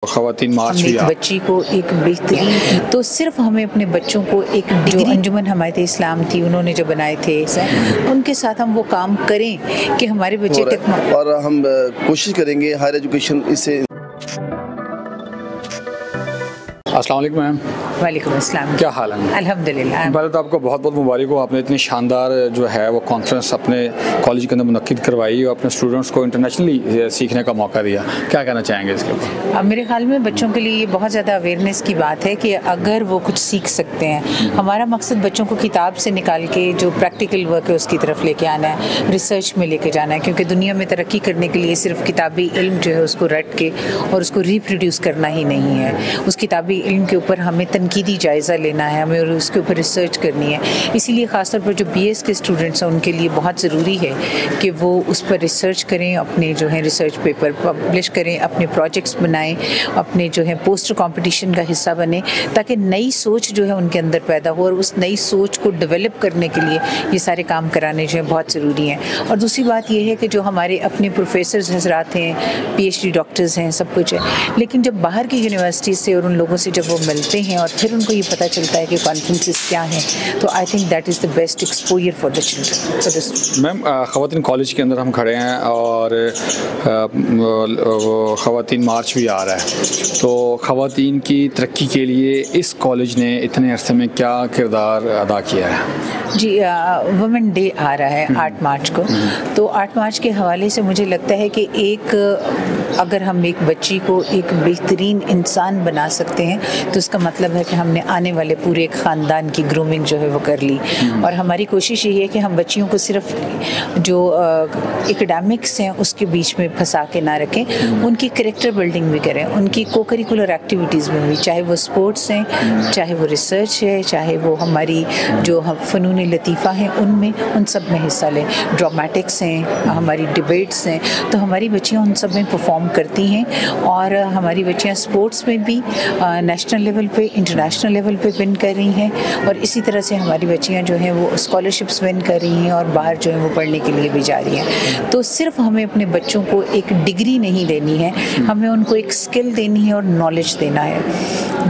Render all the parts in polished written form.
خواتین مارچ ایک بچی کو ایک بہترین تو صرف ہمیں اپنے بچوں کو ایک جو انجمن حمایت اسلام تھی انہوں نے جو بنائے تھے ان کے ساتھ ہم وہ کام کریں کہ ہمارے بچے اور ہم کوشش کریں گے ہائر ایجوکیشن اس سے. السلام علیکم میم. وعلیکم السلام. کیا حال ہے؟ الحمدللہ. پہلے تو آپ کو بہت بہت مبارک ہو، آپ نے اتنی شاندار جو ہے وہ کانفرنس اپنے کالج کے اندر منعقد کروائی اور اپنے اسٹوڈنٹس کو انٹرنیشنلی سیکھنے کا موقع دیا. کیا کہنا چاہیں گے اس کے اوپر؟ میرے خیال میں بچوں کے لیے یہ بہت زیادہ اویئرنیس کی بات ہے کہ اگر وہ کچھ سیکھ سکتے ہیں. ہمارا مقصد بچوں کو کتاب سے نکال کے جو پریکٹیکل ورک ہے اس کی طرف لے کے آنا ہے، ریسرچ میں لے کے جانا ہے، کیونکہ دنیا میں ترقی کرنے کے لیے صرف کتابی علم جو ہے اس کو رٹ کے اور اس کو ریپروڈیوس کرنا ہی نہیں ہے. اس کتابی علم کے اوپر ہمیں تنقیدی جائزہ لینا ہے، ہمیں اس کے اوپر ریسرچ کرنی ہے. اسی لیے خاص طور پر جو بی ایس کے اسٹوڈنٹس ہیں ان کے لیے بہت ضروری ہے کہ وہ اس پر ریسرچ کریں، اپنے جو ہیں ریسرچ پیپر پبلش کریں، اپنے پروجیکٹس بنائیں، اپنے جو ہے پوسٹر کمپٹیشن کا حصہ بنیں، تاکہ نئی سوچ جو ہے ان کے اندر پیدا ہو. اور اس نئی سوچ کو ڈیولپ کرنے کے لیے یہ سارے کام کرانے جو ہیں بہت ضروری ہیں. اور دوسری بات یہ ہے کہ جو ہمارے اپنے پروفیسرز حضرات ہیں، پی ایچ ڈی ڈاکٹرز ہیں، سب کچھ ہے، لیکن جب باہر کی یونیورسٹی سے اور ان لوگوں سے جب وہ ملتے ہیں اور پھر ان کو یہ پتہ چلتا ہے کہ کانفرنسز کیا ہیں، تو I think that is the best exposure for the children. Ma'am خواتین کالج کے اندر ہم کھڑے ہیں اور خواتین مارچ بھی آ رہا ہے، تو خواتین کی ترقی کے لیے اس کالج نے اتنے عرصے میں کیا کردار ادا کیا ہے؟ جی، وومن ڈے آ رہا ہے 8 مارچ کو، تو 8 مارچ کے حوالے سے مجھے لگتا ہے کہ اگر ہم ایک بچی کو ایک بہترین انسان بنا سکتے ہیں تو اس کا مطلب ہے کہ ہم نے آنے والے پورے ایک خاندان کی گرومنگ جو ہے وہ کر لی. اور ہماری کوشش یہ ہے کہ ہم بچیوں کو صرف جو اکیڈیمکس ہیں اس کے بیچ میں پھنسا کے نہ رکھیں، ان کی کریکٹر بلڈنگ بھی کریں، ان کی کو کریکولر ایکٹیویٹیز میں بھی، چاہے وہ اسپورٹس ہیں، چاہے وہ ریسرچ ہے، چاہے وہ ہماری جو فنون لطیفہ ہیں ان میں، ان سب میں حصہ لیں. ڈرامیٹکس ہیں، ہماری ڈبیٹس ہیں، تو ہماری بچیاں ان سب میں پرفارم کرتی ہیں. اور ہماری بچیاں اسپورٹس میں بھی نیشنل لیول پہ، انٹرنیشنل لیول پہ ون کر رہی ہیں، اور اسی طرح سے ہماری بچیاں جو ہیں وہ اسکالرشپس ون کر رہی ہیں اور باہر جو ہیں وہ پڑھنے کے لیے بھی جا رہی ہیں. تو صرف ہمیں اپنے بچوں کو ایک ڈگری نہیں دینی ہے، ہمیں ان کو ایک اسکل دینی ہے اور نالج دینا ہے.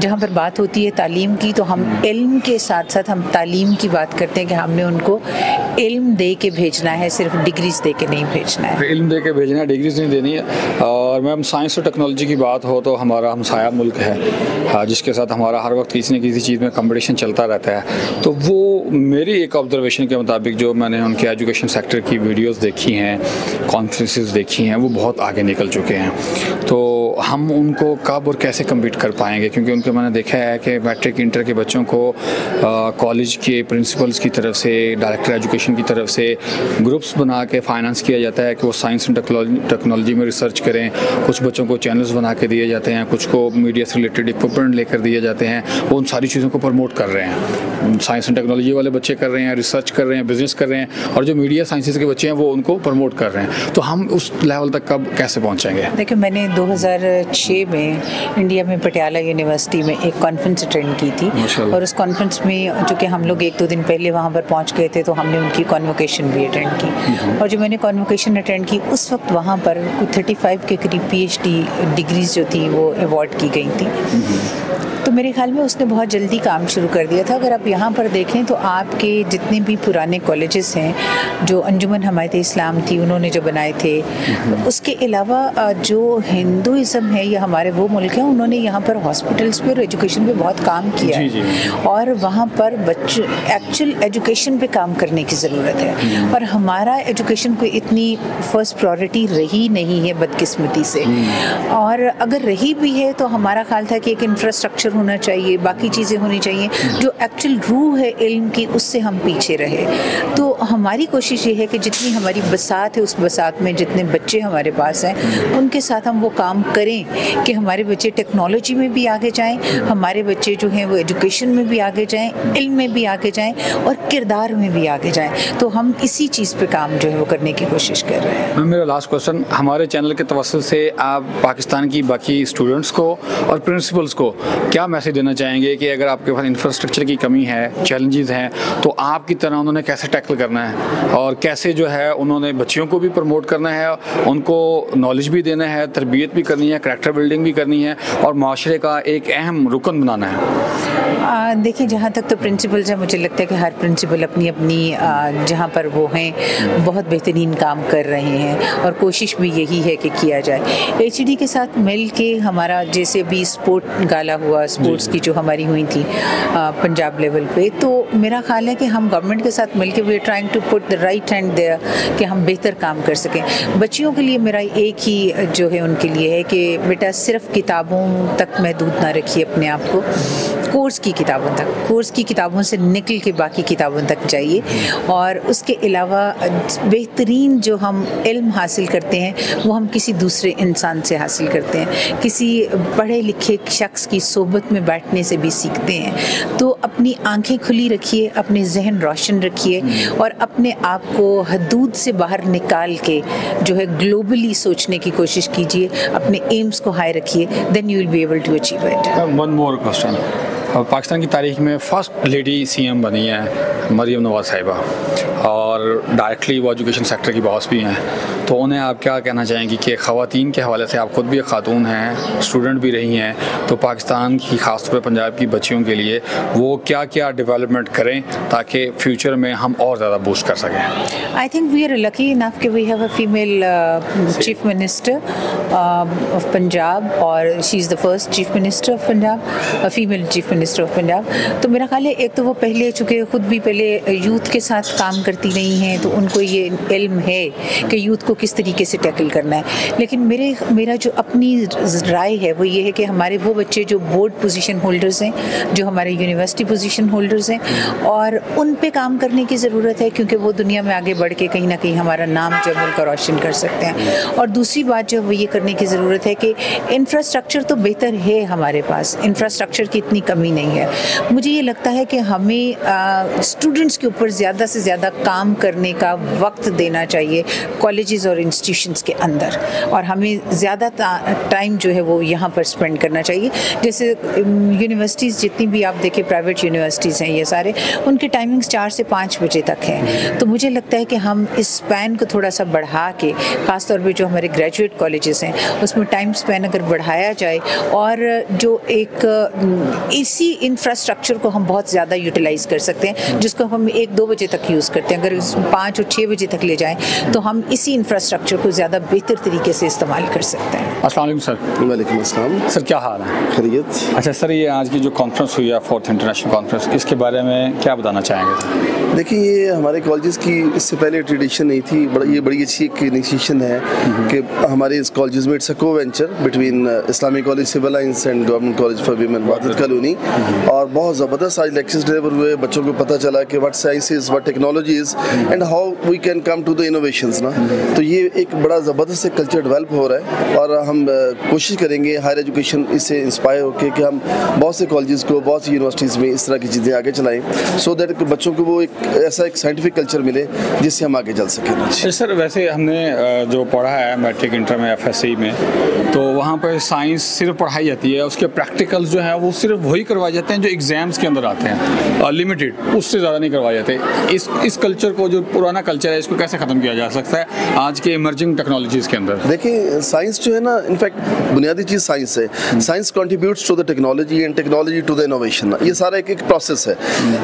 جہاں پر بات ہوتی ہے تعلیم کی، تو ہم علم کے ساتھ ساتھ ہم تعلیم کی بات کرتے ہیں کہ ہم نے ان کو علم دے کے بھیجنا ہے، صرف ڈگریز دے کے نہیں بھیجنا ہے. علم دے کے بھیجنا ہے، ڈگریز نہیں دینی ہے. اور میم سائنس اور ٹیکنالوجی کی بات ہو تو ہمارا ہمسایہ ملک ہے جس کے ساتھ ہمارا ہر وقت کسی نہ کسی چیز میں کمپٹیشن چلتا رہتا ہے. تو وہ میری ایک آبزرویشن کے مطابق جو میں نے ان کے ایجوکیشن سیکٹر کی ویڈیوز دیکھی ہیں، کانفرنسز دیکھی ہیں، وہ بہت آگے نکل چکے ہیں. تو ہم ان کو کب اور کیسے کمپیٹ کر پائیں گے؟ کیونکہ ان کے میں نے دیکھا ہے کہ میٹرک انٹر کے بچوں کو کالج کے پرنسپلز کی طرف سے، ڈائریکٹر ایجوکیشن کی طرف سے گروپس بنا کے فائنانس کیا جاتا ہے کہ وہ سائنس اینڈ ٹیکنالوجی میں ریسرچ کریں. کچھ بچوں کو چینلز بنا کے دیے جاتے ہیں، کچھ کو میڈیا سے ریلیٹڈ اکوپمنٹ لے کر دیے جاتے ہیں. وہ ان ساری چیزوں کو پروموٹ کر رہے ہیں. سائنس اینڈ ٹیکنالوجی والے بچے کر رہے ہیں، ریسرچ کر رہے ہیں، بزنس کر رہے ہیں، اور جو میڈیا سائنسز کے بچے ہیں وہ ان کو پروموٹ کر رہے ہیں. تو ہم اس لیول تک کب کیسے پہنچیں گے؟ دیکھیں، میں نے 2006 میں انڈیا میں پٹیالہ یونیورسٹی میں ایک کانفرنس اٹینڈ کی تھی، اور اس کانفرنس میں چونکہ ہم لوگ 1-2 دن پہلے وہاں پر پہنچ گئے تھے تو ہم نے ان کی کانووکیشن بھی اٹینڈ کی. اور جو میں نے کانووکیشن اٹینڈ کی اس وقت وہاں پر 35 کے قریب پی ایچ ڈی ڈگریز جو تھیں وہ ایوارڈ کی گئی تھیں. تو میرے خیال میں اس نے بہت جلدی کام شروع کر دیا تھا. اگر آپ یہاں پر دیکھیں تو آپ کے جتنے بھی پرانے کالجز ہیں جو انجمن حمایت اسلام تھی انہوں نے جو بنائے تھے، اس کے علاوہ جو ہندوازم ہے یا ہمارے وہ ملک ہیں، انہوں نے یہاں پر ہاسپٹلس پہ اور ایجوکیشن پہ بہت کام کیا ہے. اور وہاں پر بچے ایکچوئل ایجوکیشن پہ کام کرنے کی ضرورت ہے. اور ہمارا ایجوکیشن کو اتنی فرسٹ پرائورٹی رہی نہیں ہے بدقسمتی سے. اور اگر رہی بھی ہے تو ہمارا خیال تھا کہ ایک انفراسٹرکچر ہونا چاہیے، باقی چیزیں ہونی چاہیے، جو ایکچوئل روح ہے علم کی اس سے ہم پیچھے رہے. تو ہماری کوشش یہ ہے کہ جتنی ہماری بساط ہے اس بساط میں جتنے بچے ہمارے پاس ہیں ان کے ساتھ ہم وہ کام کریں کہ ہمارے بچے ٹیکنالوجی میں بھی آگے جائیں، ہمارے بچے جو ہیں وہ ایجوکیشن میں بھی آگے جائیں، علم میں بھی آگے جائیں، اور کردار میں بھی آگے جائیں. تو ہم اسی چیز پہ کام جو ہے وہ کرنے کی کوشش کر رہے ہیں. میرا لاسٹ کوشچن، ہمارے چینل کے توسط سے آپ پاکستان کی باقی اسٹوڈنٹس کو اور پرنسپلس کو کیا میسج دینا چاہیں گے کہ اگر آپ کے پاس انفراسٹرکچر کی کمی ہے، چیلنجز ہیں، تو آپ کی طرح انہوں نے کیسے ٹیکل کرنا ہے اور کیسے جو ہے انہوں نے بچیوں کو بھی پروموٹ کرنا ہے، ان کو نالج بھی دینا ہے، تربیت بھی کرنی ہے کرنی ہے, کریکٹر بلڈنگ بھی کرنی ہے اور معاشرے کا ایک اہم رکن بنانا ہے. دیکھیں جہاں تک تو پرنسپلز ہیں, مجھے لگتا ہے کہ ہر پرنسپل اپنی اپنی جہاں پر وہ ہیں بہت بہترین کام کر رہے ہیں اور کوشش بھی یہی ہے کہ کیا جائے. ایچ ڈی کے ساتھ مل کے ہمارا جیسے بھی اسپورٹ گالا ہوا, اسپورٹس کی جو ہماری ہوئی تھی پنجاب لیول پہ, تو میرا خیال ہے کہ ہم گورنمنٹ کے ساتھ مل کے we are trying to put the right hand there کہ ہم بہتر کام کر سکیں. بچیوں کے لیے میرا ایک ہی جو ہے ان کے لیے ہے کہ بیٹا صرف کتابوں تک محدود نہ رکھیے اپنے آپ کو, کورس کی کتابوں تک, کورس کی کتابوں سے نکل کے باقی کتابوں تک جائیے. اور اس کے علاوہ بہترین جو ہم علم حاصل کرتے ہیں وہ ہم کسی دوسرے انسان سے حاصل کرتے ہیں, کسی پڑھے لکھے شخص کی صحبت میں بیٹھنے سے بھی سیکھتے ہیں. تو اپنی آنکھیں کھلی رکھیے, اپنے ذہن روشن رکھیے اور اپنے آپ کو حدود سے باہر نکال کے جو ہے گلوبلی سوچنے کی کوشش کیجیے, اپنے ایمز کو ہائی رکھیے, then you will be able to achieve it. One more question. Pakistan کی تاریخ میں فرسٹ لیڈی سی ایم بنی ہیں مریم نواز صاحبہ, اور ڈائریکٹلی وہ ایجوکیشن سیکٹر کی باس بھی ہیں, تو انہیں آپ کیا کہنا چاہیں گی کہ خواتین کے حوالے سے, آپ خود بھی ایک خاتون ہیں, اسٹوڈنٹ بھی رہی ہیں, تو پاکستان کی خاص طور پہ پنجاب کی بچیوں کے لیے وہ کیا کیا ڈیولپمنٹ کریں تاکہ فیوچر میں ہم اور زیادہ بوسٹ کر سکیں؟ I think we are lucky enough کہ we have a female chief minister of Punjab, اور she is the first chief minister of Punjab, a female chief minister of Punjab. تو میرا خیال ہے ایک تو وہ پہلے چونکہ خود بھی پہلے یوتھ کے ساتھ کام کرتی نہیں ہیں تو ان کو یہ علم ہے کہ یوتھ کو کس طریقے سے ٹیکل کرنا ہے. لیکن میرا جو اپنی رائے ہے وہ یہ ہے کہ ہمارے وہ بچے جو بورڈ پوزیشن ہولڈرز ہیں, جو ہمارے یونیورسٹی پوزیشن ہولڈرز ہیں, اور ان پہ کام کرنے کی ضرورت ہے کیونکہ وہ دنیا میں آگے بڑھ کے کہیں نہ کہیں ہمارا نام جو ملک کا روشن کر سکتے ہیں. اور دوسری بات جو وہ یہ کرنے کی ضرورت ہے کہ انفراسٹرکچر تو بہتر ہے ہمارے پاس, انفراسٹرکچر کی اتنی کمی نہیں ہے. مجھے یہ لگتا ہے کہ ہمیں اسٹوڈنٹس کے اوپر زیادہ سے زیادہ کام کرنے کا وقت دینا چاہیے کالجز اور انسٹیٹیوشنس کے اندر, اور ہمیں زیادہ ٹائم جو ہے وہ یہاں پر اسپینڈ کرنا چاہیے. جیسے یونیورسٹیز جتنی بھی آپ دیکھیں پرائیویٹ یونیورسٹیز ہیں یہ سارے, ان کے ٹائمنگز 4 سے 5 بجے تک ہیں. تو مجھے لگتا ہے کہ ہم اس اسپین کو تھوڑا سا بڑھا کے, خاص طور پہ جو ہمارے گریجویٹ کالجز ہیں اس میں ٹائم اسپین اگر بڑھایا جائے, اور جو ایک اسی انفراسٹرکچر کو ہم بہت زیادہ یوٹیلائز کر سکتے ہیں جس کو ہم 1-2 بجے تک یوز کرتے ہیں, اگر 5 اور 6 بجے تک لے جائیں تو ہم اسی انفراسٹرکچر کو زیادہ بہتر طریقے سے استعمال کر سکتے ہیں. السلام علیکم سر. وعلیکم السلام سر, کیا حال ہے؟ خیریت. اچھا سر, یہ آج کی جو کانفرنس ہوئی ہے 4th انٹرنیشنل کانفرنس, اس کے بارے میں کیا بتانا چاہیں گے؟ دیکھیے یہ ہمارے کالجز کی اس سے پہلے ٹریڈیشن نہیں تھی, یہ بڑی اچھی ایک انیشیشن ہے کہ ہمارے اس کالجز میں اٹس اے کو venture between Islamic college civil lines and government college for women وحدت کالونی, اور بہت زبردست آج لیکچرز ڈلیور ہوئے, بچوں کو پتہ چلا کہ what science is, what technology is, and how we can come to the innovations نا. تو یہ ایک بڑا زبردست کلچر ڈیولپ ہو رہا ہے, اور ہم کوشش کریں گے ہائر ایجوکیشن اس سے انسپائر ہو کے کہ ہم بہت سے کالجز کو, بہت سی یونیورسٹیز میں اس طرح کی چیزیں آگے چلائیں, سو دیٹ بچوں کو وہ ایسا ایک سائنٹیفک کلچر ملے جس سے ہم آگے چل سکیں. سر ویسے ہم نے جو پڑھا ہے میٹرک انٹر میں FSC میں, تو وہاں پہ سائنس صرف پڑھائی جاتی ہے, اس کے پریکٹیکلز جو ہیں وہ صرف وہی کروائے جاتے ہیں جو ایگزامس کے اندر آتے ہیں, لمیٹیڈ, اس سے زیادہ نہیں کروائے جاتے. اس کلچر کو, جو پرانا کلچر ہے, اس کو کیسے ختم کیا جا سکتا ہے آج کے ایمرجنگ ٹیکنالوجیز کے اندر؟ دیکھیں سائنس جو ہے نا, انفیکٹ بنیادی چیز سائنس ہے. Science contributes to the technology and technology to the innovation. یہ سارا ایک پروسیس ہے.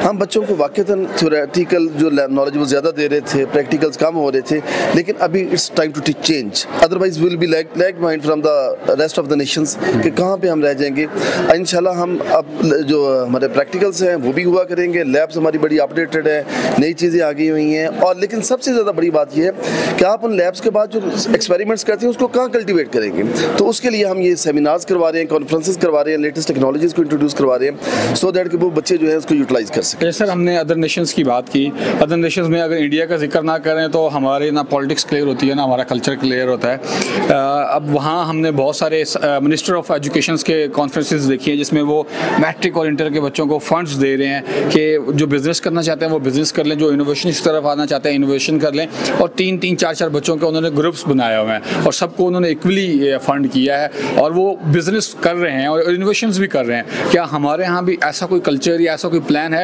ہم بچوں کو واقعتاً تھیوریٹیکل جو نالج وہ زیادہ دے رہے تھے, پریکٹیکلز کم ہو رہے تھے, لیکن ابھی it's time to change, otherwise we will be lag behind from the rest of the nations, کہ کہاں پہ ہم رہ جائیں گے. انشاءاللہ ہم اب جو ہمارے پریکٹیکلز ہیں وہ بھی ہوا کریں گے, لیبس ہماری بڑی اپڈیٹڈ ہے, نئی چیزیں آ گئی ہوئی ہیں, اور لیکن سب سے زیادہ بڑی بات یہ ہے کہ آپ ان لیبس کے بعد جو ایکسپیریمنٹس کرتے ہیں اس کو کہاں کلٹیویٹ کریں گے. تو اس کے لیے ہم یہ سیمینارز کروا رہے ہیں, کانفرنسز کروا رہے ہیں, لیٹسٹ ٹیکنالوجیز کو انٹروڈیوس کروا رہے ہیں, سو دیٹ کہ وہ بچے جو ہیں اس کو یوٹیلائز کر سکیں. سر ہم نے ادر نیشنز کی بات کی, ادر نیشنز میں اگر انڈیا کا ذکر نہ کریں تو ہمارے نہ پالیٹکس کلیئر ہوتی ہے نہ ہمارا کلچر کلیئر ہوتا ہے. اب وہاں ہم نے بہت سارے منسٹر آف ایجوکیشنس کے کانفرنسز دیکھی ہیں جس میں وہ میٹرک اور انٹر کے بچوں کو فنڈز دے رہے ہیں کہ جو بزنس کرنا چاہتے ہیں وہ بزنس کر لیں, جو انوویشن کی طرف آنا چاہتے ہیں انوویشن کر لیں, اور 3-4 بچوں کے انہوں نے گروپس بنائے ہوئے ہیں اور سب کو انہوں نے ایکولی فنڈ کیا ہے اور وہ بزنس کر رہے ہیں اور انوویشنز بھی کر رہے ہیں. کیا ہمارے ہاں بھی ایسا کوئی کلچر یا ایسا کوئی پلان ہے